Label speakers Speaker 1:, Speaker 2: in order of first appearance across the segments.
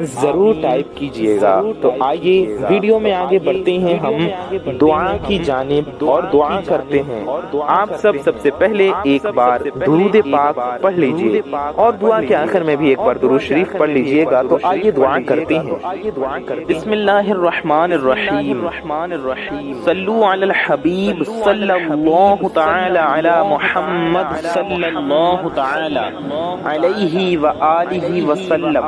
Speaker 1: ضرور ٹائپ کیجئے گا۔ تو آئیے ویڈیو میں آگے بڑھتے ہیں ہم دعا کی جانب اور دعا کرتے ہیں۔ آپ سب سے پہلے ایک بار درود پاک پڑھ لیجئے اور دعا کے آخر میں بھی ایک بار درود شریف پڑھ لیجئے گا۔ تو آئیے دعا کرتے ہیں۔ بسم اللہ الرحمن الرحیم، صلو علی الحبیب صلی اللہ تعالی علی محمد صلی اللہ تعالی علیہ وآلہ وسلم۔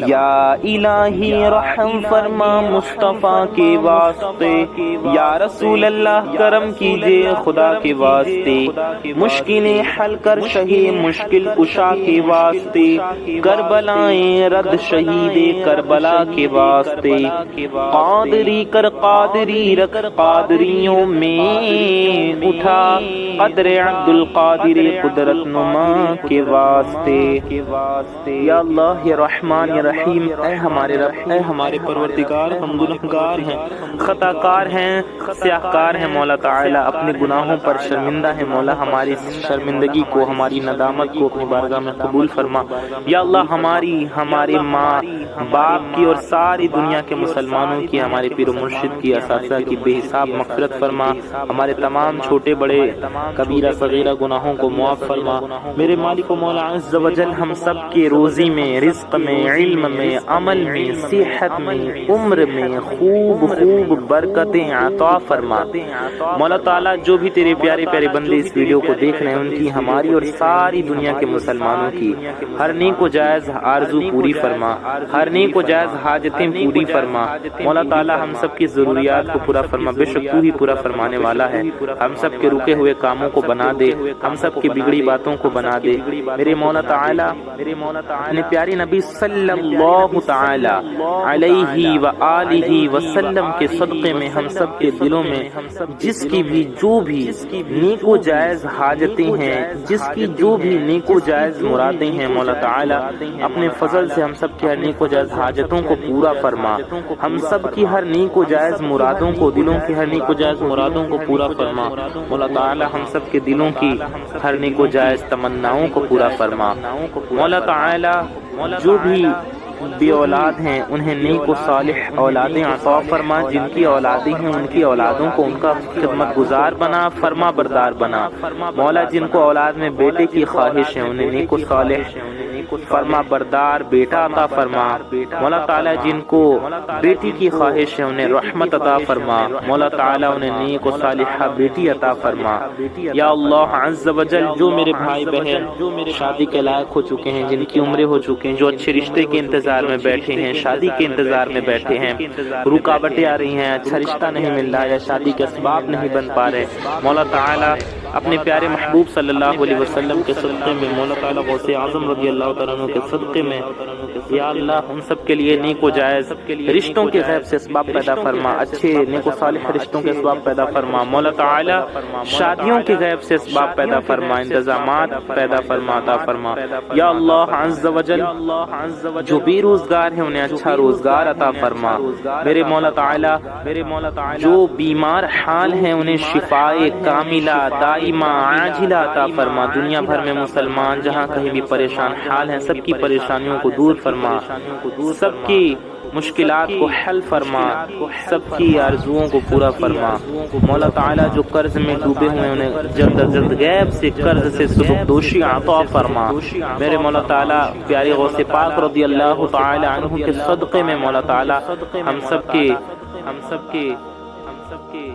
Speaker 1: یا الہی رحم فرما مصطفیٰ کے واسطے، یا رسول اللہ کرم کیجئے خدا کے واسطے، مشکلیں حل کر شہی مشکل کشا کے واسطے، کربلائیں رد شہید کربلا کے واسطے، قادری کر قادری رکھ قادریوں میں اٹھا، قدر عبد القادر قدرت نما کے واسطے۔ یا اللہ یا رحمان یا رحیم، اے ہمارے رب، اے ہمارے پروردگار، ہم گنہگار ہیں، خطا کار ہیں، سیاہ کار ہیں مولا تعالی، اپنے گناہوں پر شرمندہ ہیں مولا، ہماری شرمندگی کو، ہماری ندامت کو اپنی بارگاہ میں قبول فرما۔ یا اللہ ہمارے ماں باپ کی اور ساری دنیا کے مسلمانوں کی، ہمارے پیر و مرشد کی، اساتذہ کی بے حساب مغفرت فرما، ہمارے تمام چھوٹے بڑے کبیرہ صغیرہ گناہوں کو معاف فرما۔ میرے مالک و مولا عز و جل ہم سب کے روزی میں، رزق میں، علم میں، عمل میں، صحت میں، عمر میں خوب برکتیں عطا فرما۔ مولا تعالیٰ جو بھی تیرے پیارے پیارے بندے اس ویڈیو کو دیکھ رہے ہیں، ان کی، ہماری اور ساری دنیا کے مسلمانوں کی ہر نیک و جائز آرزو پوری فرما، ہر نیک و جائز حاجتیں پوری فرما۔ مولا تعالیٰ ہم سب کی ضروریات کو پورا فرما، بے شک تو ہی پورا فرمانے والا ہے۔ ہم سب کے رکے ہوئے کاموں کو بنا دے، ہم سب کی بگڑی باتوں کو بنا دے۔ میرے مولا تعالیٰ اپنے پیارے نبی صلی اللہ تعالی علیہ وآلہ وسلم کے صدقے میں ہم سب کے دلوں میں جس کی بھی جو بھی نیک و جائز حاجتیں ہیں، جس کی جو بھی نیک و جائز مرادیں ہیں، مولا تعالی اپنے فضل سے ہم سب کی ہر نیک و جائز حاجتوں کو پورا فرما، ہم سب کی ہر نیک و جائز مرادوں کو، دلوں کی ہر نیک و جائز مرادوں کو پورا فرما۔ مولا تعالی ہم سب کے دلوں کی ہر نیک و جائز تمناؤں کو پورا فرما۔ مولا تعالی جو بھی بے اولاد ہیں انہیں نیک و صالح اولادیں عطا فرما، جن کی اولادیں ہیں ان کی اولادوں کو ان کا خدمت گزار بنا، فرما بردار بنا۔ مولا جن کو اولاد میں بیٹے کی خواہش ہے انہیں نیک و صالح فرما بردار بیٹا عطا فرما۔ مولا تعالیٰ جن کو بیٹی کی خواہش ہے انہیں رحمت عطا فرما، مولا تعالیٰ انہیں نیک و صالحہ بیٹی عطا فرما۔ یا اللہ عز و جل جو میرے بھائی بہن شادی کے لائق ہو چکے ہیں، جن کی عمریں ہو چکے ہیں، جو اچھے رشتے کے انتظار میں بیٹھے ہیں، شادی کے انتظار میں بیٹھے ہیں، رکاوٹیں آ رہی ہیں، اچھا رشتہ نہیں مل رہا یا شادی کے اسباب نہیں بن پا رہے، مولا تعالیٰ اپنے پیارے محبوب صلی اللہ علیہ وسلم کے صدقے میں، مولا تعالیٰ غوث اعظم رضی اللہ تعالیٰ عنہ کے صدقے میں، یا اللہ ہم سب کے لیے نیک و جائز رشتوں کے غیب سے اسباب پیدا فرما، اچھے نیک و صالح رشتوں کے اسباب پیدا فرما، مولا تعالیٰ شادیوں کے غیب سے اسباب پیدا فرما، انتظامات پیدا فرما عطا فرما۔ یا اللہ عز و جل جو بے روزگار ہیں انہیں اچھا روزگار عطا فرما۔ میرے مولا تعالیٰ جو بیمار حال ہیں انہیں شفائے کاملہ دائمہ عاجلہ عطا فرما۔ دنیا بھر میں مسلمان جہاں کہیں بھی پریشان حال ہیں سب کی پریشانیوں کو دور فرما، سب کی مشکلات کو حل فرما، سب کی آرزوؤں کو پورا فرما۔ مولا تعالیٰ جو قرض میں ڈوبے ہوئے انہیں جلد از جلد غیب سے قرض سے سبکدوشی عطا فرما۔ میرے مولا تعالیٰ پیارے غوث پاک رضی اللہ تعالی عنہ کے صدقے میں مولا تعالیٰ ہم سب کے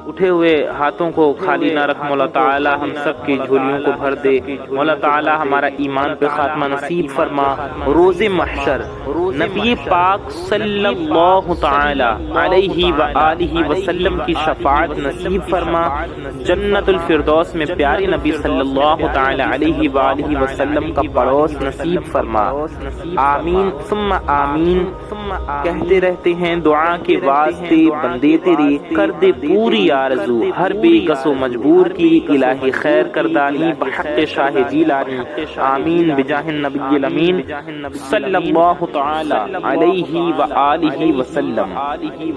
Speaker 1: اٹھے ہوئے ہاتھوں کو خالی نہ رکھ، مولا تعالی ہم سب کی جھولیوں کو بھر دے، مولا تعالی ہمارا ایمان پہ خاتمہ نصیب فرما۔ روز محشر نبی پاک صلی اللہ تعالی علیہ وآلہ وسلم کی شفاعت نصیب فرما، جنت الفردوس میں پیارے نبی صلی اللہ تعالی علیہ وآلہ وسلم کا پڑوس نصیب فرما۔ آمین ثم آمین کہتے رہتے ہیں دعا کے واسطے بندے تیری، کر دے پوری آرزو ہر بے کس و مجبور کی، الہی خیر کردانی بحق شاہ جیلانی، آمین بجاہ النبی الامین صلی اللہ تعالی علیہ وآلہ وسلم۔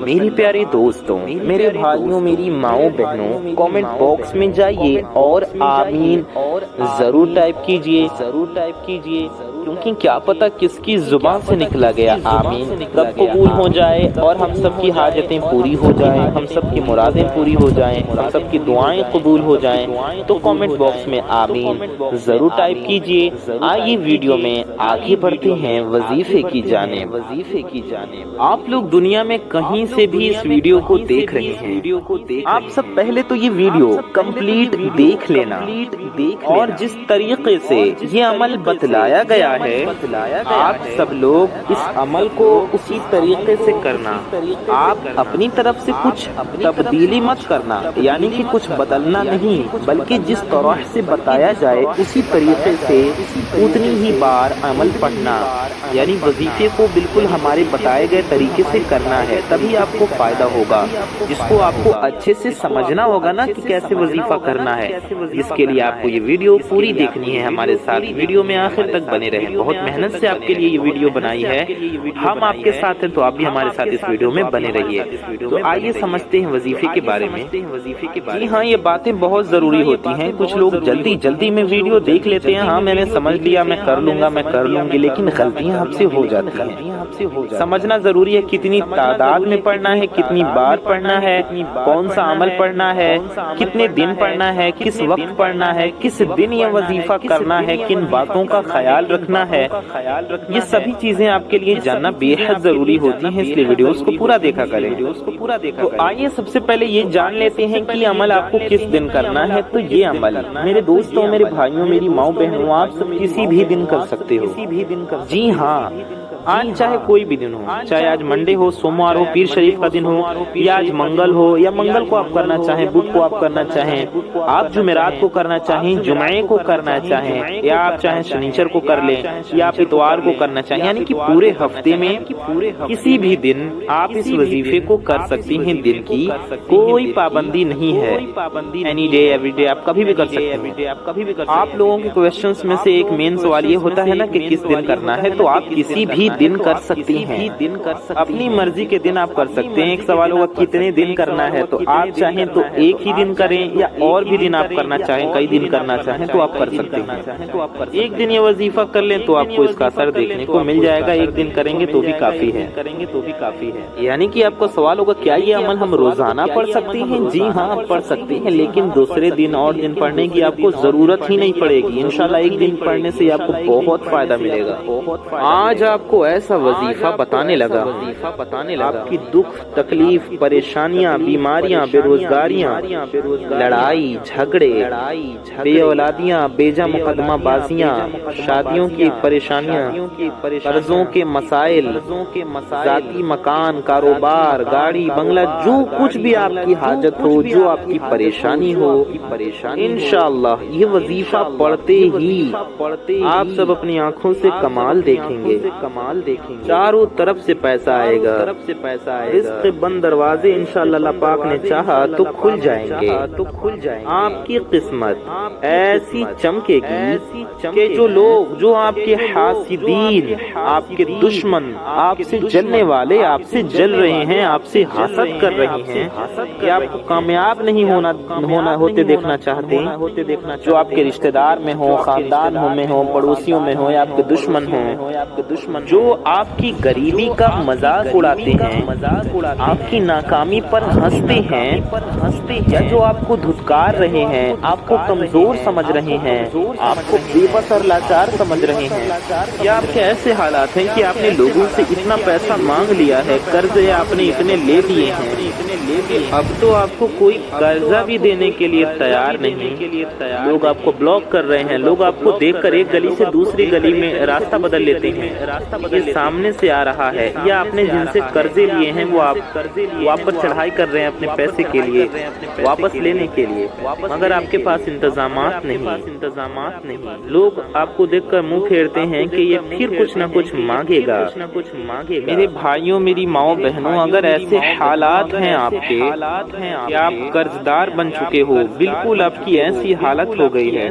Speaker 1: میری پیارے دوستوں، میرے بھائیوں، میری ماؤں بہنوں، کامنٹ باکس میں جائیے اور آمین ضرور ٹائپ کیجئے، کیونکہ کیا پتہ کس کی زبان سے نکلا گیا آمین کب قبول ہو جائے اور ہم سب کی حاجتیں پوری ہو جائیں، ہم سب کی مرادیں پوری ہو جائیں، ہم سب کی دعائیں قبول ہو جائیں۔ تو کامنٹ باکس میں آمین ضرور ٹائپ کیجئے۔ آئیے ویڈیو میں آگے بڑھتے ہیں وظیفے کی جانب۔ آپ لوگ دنیا میں کہیں سے بھی اس ویڈیو کو دیکھ رہے ہیں، آپ سب پہلے تو یہ ویڈیو کمپلیٹ دیکھ لینا، اور جس طریقے سے یہ عمل بتلایا گیا ہے آپ سب لوگ اس عمل کو اسی طریقے سے کرنا۔ آپ اپنی طرف سے کچھ تبدیلی مت کرنا، یعنی کہ کچھ بدلنا نہیں، بلکہ جس طرح سے بتایا جائے اسی طریقے سے اتنی ہی بار عمل پڑھنا، یعنی وظیفے کو بالکل ہمارے بتائے گئے طریقے سے کرنا ہے، تبھی آپ کو فائدہ ہوگا۔ جس کو آپ کو اچھے سے سمجھنا ہوگا نا کہ کیسے وظیفہ کرنا ہے، اس کے لیے آپ کو یہ ویڈیو پوری دیکھنی ہے ہمارے ساتھ، ویڈیو میں آخر تک بنے رہیں۔ بہت محنت سے آپ کے لیے یہ ویڈیو بنائی ہے، ہم آپ کے ساتھ ہیں تو آپ بھی ہمارے ساتھ اس ویڈیو میں بنے رہیے۔ تو آئیے سمجھتے ہیں وظیفے کے بارے میں۔ جی ہاں، یہ باتیں بہت ضروری ہوتی ہیں۔ کچھ لوگ جلدی میں ویڈیو دیکھ لیتے ہیں، ہاں میں نے سمجھ لیا، میں کر لوں گا، میں کر لوں گی، لیکن غلطیاں ہم سے ہو جاتی ہیں۔ سمجھنا ضروری ہے کتنی تعداد میں پڑھنا ہے، کتنی بار پڑھنا ہے، کون سا عمل پڑھنا ہے، کتنے دن پڑھنا ہے، کس وقت پڑھنا ہے، کس دن یہ وظیفہ کرنا ہے، کن باتوں کا خیال رکھنا ہے، یہ سبھی چیزیں آپ کے لیے جاننا بے حد ضروری ہوتی ہیں، اس لیے ویڈیوز کو پورا دیکھا کریں۔ تو آئیے سب سے پہلے یہ جان لیتے ہیں کہ یہ عمل آپ کو کس دن کرنا ہے۔ تو یہ عمل میرے دوستوں، میرے بھائیوں، میری ماؤں بہنوں، آپ سب کسی بھی دن کر سکتے ہو۔ جی ہاں، آج چاہے کوئی بھی دن ہو، چاہے آج منڈے ہو، سوموار ہو، پیر شریف کا دن ہو، یا آج منگل ہو، یا منگل کو آپ کرنا چاہیں، بدھ کو آپ کرنا چاہیں، آپ جمعرات کو کرنا چاہیں، جمعے کو کرنا چاہیں، یا آپ چاہیں شنیچر کو کر لیں، یا آپ اتوار کو کرنا چاہیں، یعنی کہ پورے ہفتے میں کسی بھی دن آپ اس وظیفے کو کر سکتی ہیں۔ دن کی کوئی پابندی نہیں ہے، اینی ڈے ایوری ڈے آپ کبھی بھی کر سکتے ہیں۔ آپ لوگوں کے کویسچنز میں سے ایک مین سوال یہ ہوتا ہے نا کہ کس دن کرنا ہے، تو آپ کسی بھی دن کر سکتی ہیں، اپنی مرضی کے دن آپ کر سکتے ہیں۔ ایک سوال ہوگا کتنے دن کرنا ہے، تو آپ چاہیں تو ایک ہی دن کریں، یا اور بھی دن آپ کرنا چاہیں، کئی دن کرنا چاہیں تو آپ کر سکتے ہیں۔ ایک دن یہ وظیفہ کر لیں تو آپ کو اس کا اثر دیکھنے کو مل جائے گا، ایک دن کریں گے تو بھی کافی ہے۔ یعنی کہ آپ کو سوال ہوگا کیا یہ عمل ہم روزانہ پڑھ سکتے ہیں؟ جی ہاں، آپ پڑھ سکتے ہیں، لیکن دوسرے دن اور دن پڑھنے کی آپ کو ضرورت ہی نہیں پڑے گی۔ انشاءاللہ ایک دن پڑھنے سے آپ کو بہت فائدہ ملے گا۔ آج آپ کو ایسا وظیفہ بتانے لگا، آپ کی دکھ، تکلیف، پریشانیاں، بیماریاں، بے روزگاریاں، لڑائی جھگڑے، بے اولادیاں، بیجا مقدمہ بازیاں، شادیوں کی پریشانیاں، قرضوں کے مسائل، ذاتی مکان، کاروبار، گاڑی، بنگلہ، جو کچھ بھی آپ کی حاجت ہو، جو آپ کی پریشانی ہو، انشاءاللہ یہ وظیفہ پڑھتے ہی آپ سب اپنی آنکھوں سے کمال دیکھیں گے، چاروں طرف سے پیسہ آئے گا، رزق بند دروازے انشاءاللہ اللہ پاک نے چاہا تو کھل جائیں گے۔ آپ کی قسمت ایسی چمکے گی کہ جو آپ کے حاسدین، آپ کے دشمن، آپ سے جلنے والے، آپ سے جل رہے ہیں، آپ سے حسد کر رہے ہیں، کہ آپ کو کامیاب نہیں ہوتے دیکھنا چاہتے ہیں، جو آپ کے رشتہ دار میں ہوں، خاندان میں ہوں، پڑوسیوں میں ہوں، یا آپ کے دشمن ہوں، جو آپ کی غریبی کا مذاق اڑاتے ہیں، آپ کی ناکامی پر ہنستے ہیں، یا جو آپ کو دھتکار رہے ہیں، آپ کو کمزور سمجھ رہے ہیں، آپ کو بے بس اور لاچار سمجھ رہے ہیں، یا آپ کے ایسے حالات ہیں کہ آپ نے لوگوں سے اتنا پیسہ مانگ لیا ہے، قرضے آپ نے اتنے لے لیے ہیں، اب تو آپ کو کوئی قرضہ بھی دینے کے لیے تیار نہیں، لوگ آپ کو بلاک کر رہے ہیں، لوگ آپ کو دیکھ کر ایک گلی سے دوسری گلی میں راستہ بدل لیتے ہیں، یہ سامنے سے آ رہا ہے، یا آپ نے جن سے قرضے لیے ہیں وہ آپ پر چڑھائی کر رہے ہیں اپنے پیسے کے لیے، واپس لینے کے لیے، مگر آپ کے پاس انتظامات نہیں، لوگ آپ کو دیکھ کر منہ پھیرتے ہیں کہ یہ پھر کچھ نہ کچھ مانگے گا۔ میرے بھائیوں، میری ماؤں بہنوں، اگر ایسے حالات ہیں آپ حالات ہیں کہ آپ قرضدار بن چکے ہو، بالکل آپ کی ایسی حالت ہو گئی ہے،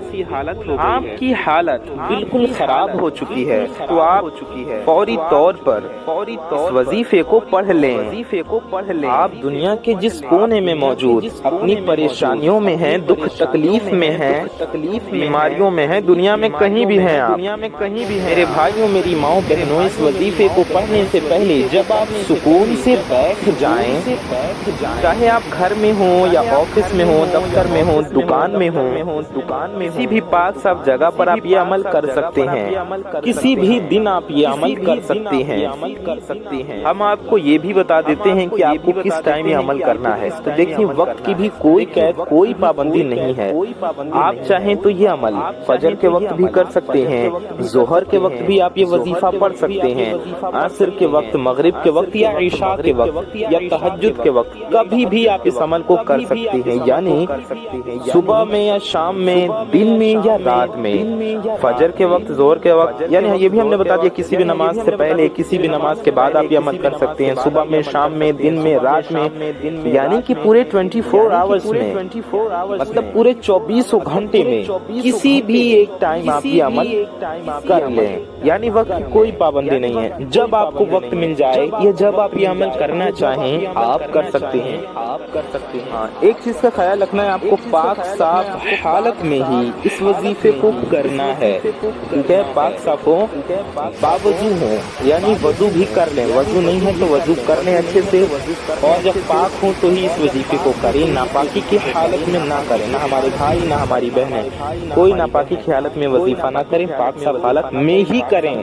Speaker 1: آپ کی حالت بالکل خراب ہو چکی ہے، تو آپ فوری طور پر اس وظیفے کو پڑھ لیں۔ آپ دنیا کے جس کونے میں موجود اپنی پریشانیوں میں ہیں، دکھ تکلیف میں ہیں، بیماریوں میں ہیں، دنیا میں کہیں بھی ہیں آپ، میرے بھائیوں میری ماؤں بہنوں، اس وظیفے کو پڑھنے سے پہلے جب آپ سکون سے بیٹھ جائیں، چاہے آپ گھر میں ہوں یا آفس میں ہوں، دفتر میں ہوں، دکان میں ہوں، کسی بھی پاک صاف جگہ پر آپ یہ عمل کر سکتے ہیں، کسی بھی دن آپ یہ عمل کر سکتے ہیں۔ ہم آپ کو یہ بھی بتا دیتے ہیں کہ آپ کو کس ٹائم یہ عمل کرنا ہے۔ تو دیکھیں، وقت کی بھی کوئی قید، کوئی پابندی نہیں ہے، آپ چاہیں تو یہ عمل فجر کے وقت بھی کر سکتے ہیں، ظہر کے وقت بھی آپ یہ وظیفہ پڑھ سکتے ہیں، عصر کے وقت، مغرب کے وقت یا عشاء کے وقت یا تہجد کے وقت، کبھی بھی آپ اس عمل کو کر سکتے ہیں، یعنی صبح میں یا شام میں، دن میں یا رات میں، فجر کے وقت، ظہر کے وقت، یعنی یہ بھی ہم نے بتا دیا کسی بھی نماز سے پہلے، کسی بھی نماز کے بعد آپ یہ عمل کر سکتے ہیں، صبح میں، شام میں، دن میں، رات میں، یعنی کہ پورے 24 آورز میں، مطلب پورے 24 گھنٹے میں کسی بھی ایک ٹائم آپ یہ عمل کر لیں، یعنی وقت کی کوئی پابندی نہیں ہے، جب آپ کو وقت مل جائے یا جب آپ یہ عمل کرنا چاہیں آپ کر سکتے ہیں۔ ہاں، ایک چیز کا خیال رکھنا ہے، آپ کو پاک صاف حالت میں ہی اس وظیفے کو کرنا ہے، ٹھیک ہے؟ پاک صاف ہو، باوضو ہو، یعنی وضو بھی کر لیں، وضو نہیں ہے تو وضو کر لیں اچھے سے، اور جب پاک ہوں تو ہی اس وظیفے کو کریں، ناپاکی کی حالت میں نہ کریں، نہ ہمارے بھائی نہ ہماری بہنیں کوئی ناپاکی کی حالت میں وظیفہ نہ کریں، پاک صاف حالت میں ہی کریں۔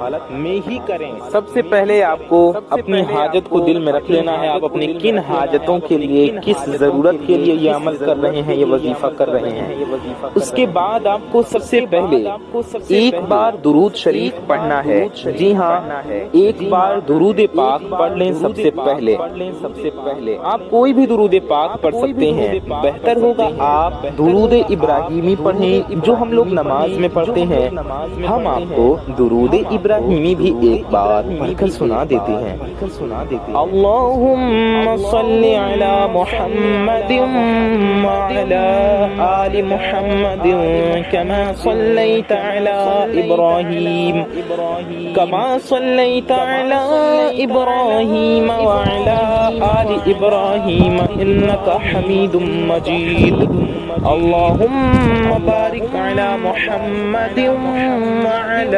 Speaker 1: سب سے پہلے آپ کو اپنی حاجت کو دل میں رکھ لینا ہے، آپ اپنی کن حاجتوں کے لیے، کس ضرورت کے لیے یہ عمل کر رہے ہیں، یہ وظیفہ کر رہے ہیں۔ اس کے بعد آپ کو سب سے پہلے ایک بار درود شریف پڑھنا ہے، جی ہاں، ایک بار درود پاک پڑھ لیں سب سے پہلے۔ آپ کوئی بھی درود پاک پڑھ سکتے ہیں، بہتر ہوگا آپ درود ابراہیمی پڑھیں جو ہم لوگ نماز میں پڑھتے ہیں۔ ہم آپ کو درود ابراہیمی بھی ایک بار پڑھ کر سنا دیتے ہیں۔ اللہم صلی علی محمد وعلی آل محمد کما صلیت علی ابراہیم علی ابراہیم وعلی آل ابراہیم انکا حمید مجید۔ اللہم بارک علی محمد وعلی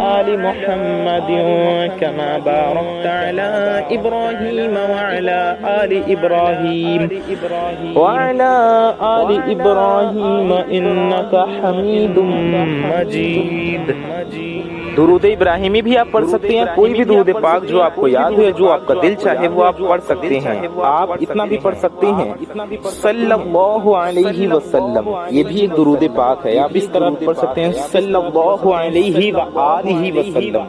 Speaker 1: آل محمد کما بارکت علی ابراہیم وعلی آل ابراہیم وعلی آل ابراہیم انکا حمید مجید۔ درود ابراہیمی بھی آپ پڑھ سکتے ہیں، کوئی بھی درود پاک جو آپ کو یاد ہے، جو آپ کا دل چاہے وہ آپ پڑھ سکتے ہیں۔ آپ اتنا بھی پڑھ سکتے ہیں صلی اللہ علیہ وسلم، یہ بھی ایک درود پاک ہے، آپ اس طرح پڑھ سکتے ہیں صلی اللہ علیہ وآلہ وسلم،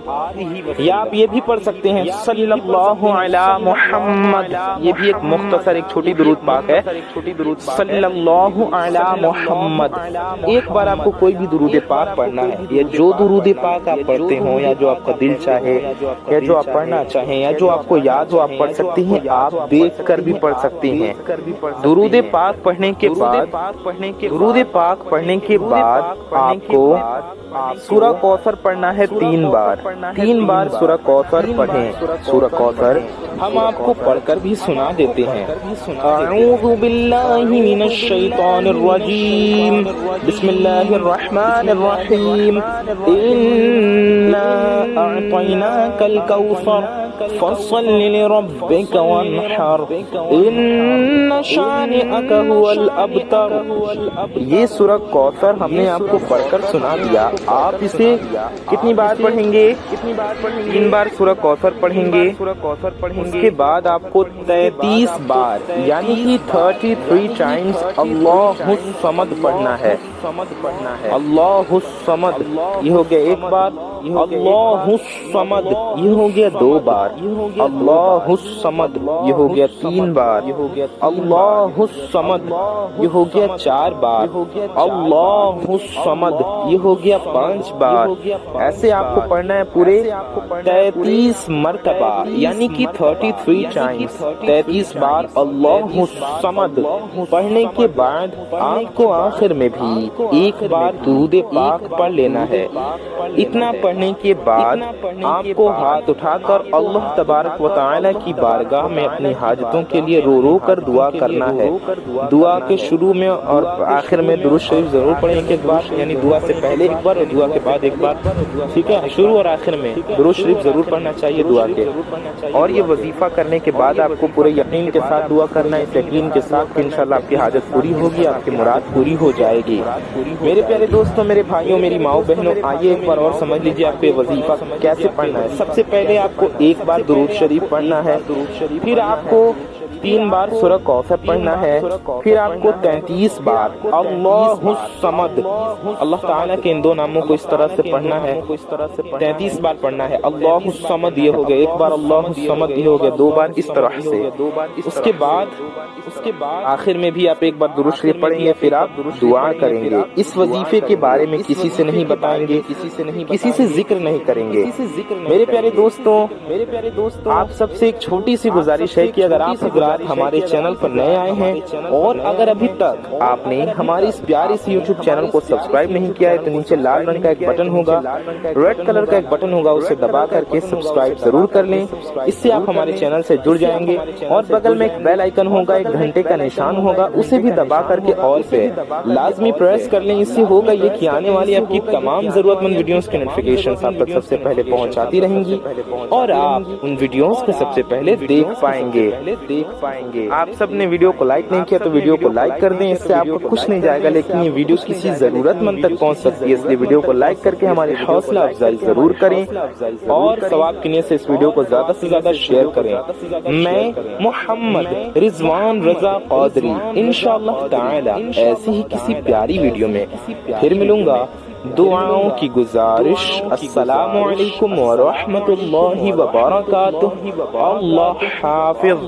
Speaker 1: یا آپ یہ بھی پڑھ سکتے ہیں صلی اللہ علی محمد، یہ بھی ایک مختصر ایک چھوٹی درود پاک ہے، صلی اللہ علی محمد۔ ایک بار آپ کو کوئی بھی درود پاک پڑھنا ہے، یا جو درود پاک آپ پڑھتے ہوں، یا جو آپ کا دل چاہے، یا جو آپ پڑھنا چاہیں، یا جو آپ کو یاد ہو آپ پڑھ سکتے ہیں، آپ دیکھ کر بھی پڑھ سکتے ہیں۔ درود پاک پڑھنے کے بعد آپ کو سورہ کوثر پڑھنا ہے 3 بار سورہ کوثر پڑھیں۔ سورہ کوثر ہم آپ کو پڑھ کر بھی سنا دیتے ہیں۔ اعوذ باللہ من الشیطان الرجیم، بسم اللہ الرحمن الرحیم، انا اعطیناک الکوثر فصل لربک وانحر ان شانئک هو الابتر۔ یہ سورہ کوثر ہم نے آپ کو پڑھ کر سنا دیا، آپ اسے کتنی بار پڑھیں گے؟ 3 بار سورہ کوثر پڑھیں گے، اس کے بعد آپ کو 33 بار یعنی کہ 33 ٹائمز اللہ الصمد پڑھنا ہے۔ اللہ الصمد یہ ہو گیا 1 بار، اللہ الصمد یہ ہو گیا 2 بار۔
Speaker 2: بار، اللہ الصمد یہ ہو گیا 3 بار، اللہ الصمد یہ ہو گیا 4 بار، اللہ الصمد یہ ہو گیا 5 بار۔ ایسے آپ کو پڑھنا ہے پورے 33 مرتبہ، یعنی کہ 33 ٹائمز، 33 بار اللہ الصمد۔ پڑھنے کے بعد آپ کو آخر میں بھی ایک بار درود پاک پڑھ لینا ہے۔ اتنا پڑھنے کے بعد آپ کو ہاتھ اٹھا کر اللہ تبارک و تعالی کی بارگاہ میں اپنی حاجتوں کے لیے رو رو کر دعا کرنا ہے۔ دعا کے شروع میں اور آخر میں درود شریف ضرور پڑھیں ایک بار، یعنی دعا سے پہلے ایک بار اور دعا کے بعد ایک بار، ٹھیک ہے؟ شروع اور آخر میں درود شریف ضرور پڑھنا چاہیے دعا کے۔ اور یہ وظیفہ کرنے کے بعد آپ کو پورے یقین کے ساتھ دعا کرنا ہے، اس یقین کے ساتھ کہ انشاءاللہ آپ کی حاجت پوری ہوگی، آپ کی مراد پوری ہو جائے گی۔ میرے پیارے دوستوں، میرے بھائیوں، میری ماؤں بہنوں، آئیے ایک بار اور سمجھ لیجیے آپ کو یہ وظیفہ کیسے پڑھنا ہے۔ سب سے پہلے آپ کو ایک بار درود شریف پڑھنا ہے، پھر آپ کو 3 بار سورہ کوثر پڑھنا ہے، پھر آپ کو 33 بار اللہ الصمد، اللہ تعالیٰ کے ان 2 ناموں کو اس طرح سے پڑھنا ہے، 33 بار پڑھنا ہے۔ اللہ الصمد یہ ہو گیا ایک بار، اللہ الصمد یہ ہو گیا 2 بار، اس طرح سے۔ اس کے بعد آخر میں بھی آپ ایک بار درود شریف پڑھیں گے، پھر آپ دعا کریں گے۔ اس وظیفے کے بارے میں کسی سے نہیں بتائیں گے، کسی سے ذکر نہیں کریں گے۔ میرے پیارے دوستوں، آپ سب سے ایک چھوٹی سی گزارش ہے کہ اگر آپ حضرات ہمارے چینل پر نئے آئے ہیں اور اگر ابھی تک آپ نے ہماری اس پیاری سی یوٹیوب چینل کو سبسکرائب نہیں کیا ہے تو نیچے لال رنگ کا ایک بٹن ہوگا، ریڈ کلر کا ایک بٹن ہوگا، اسے دبا کر کے سبسکرائب ضرور کر لیں، اس سے آپ ہمارے چینل سے جڑ جائیں گے۔ اور بغل میں ایک بیل آئیکن ہوگا، ایک گھنٹے کا نشان ہوگا، اسے بھی دبا کر کے آل پہ لازمی پریس کر لیں۔ اس سے ہوگا یہ کہ آنے والی آپ کی تمام ضرورت مند ویڈیوز کی نوٹیفیکیشنز آپ تک سب سے پہلے پہنچاتی رہیں گی اور آپ ان ویڈیوز کو سب سے پہلے دیکھ پائیں گے۔ آپ سب نے ویڈیو کو لائک نہیں کیا تو ویڈیو کو لائک کر دیں، اس سے آپ کو کچھ نہیں جائے گا لیکن یہ ویڈیوز کسی ضرورت مند تک پہنچ سکتی ہے، اس لیے ویڈیو کو لائک کر کے ہماری حوصلہ افزائی ضرور کریں اور ثواب کی نیت سے اس ویڈیو کو زیادہ سے زیادہ شیئر کریں۔ میں محمد رضوان رضا قادری انشاءاللہ تعالی ایسی ہی کسی پیاری ویڈیو میں پھر ملوں گا۔ دعاؤں کی گزارش، السلام علیکم ورحمۃ اللہ وبرکاتہ، اللہ حافظ۔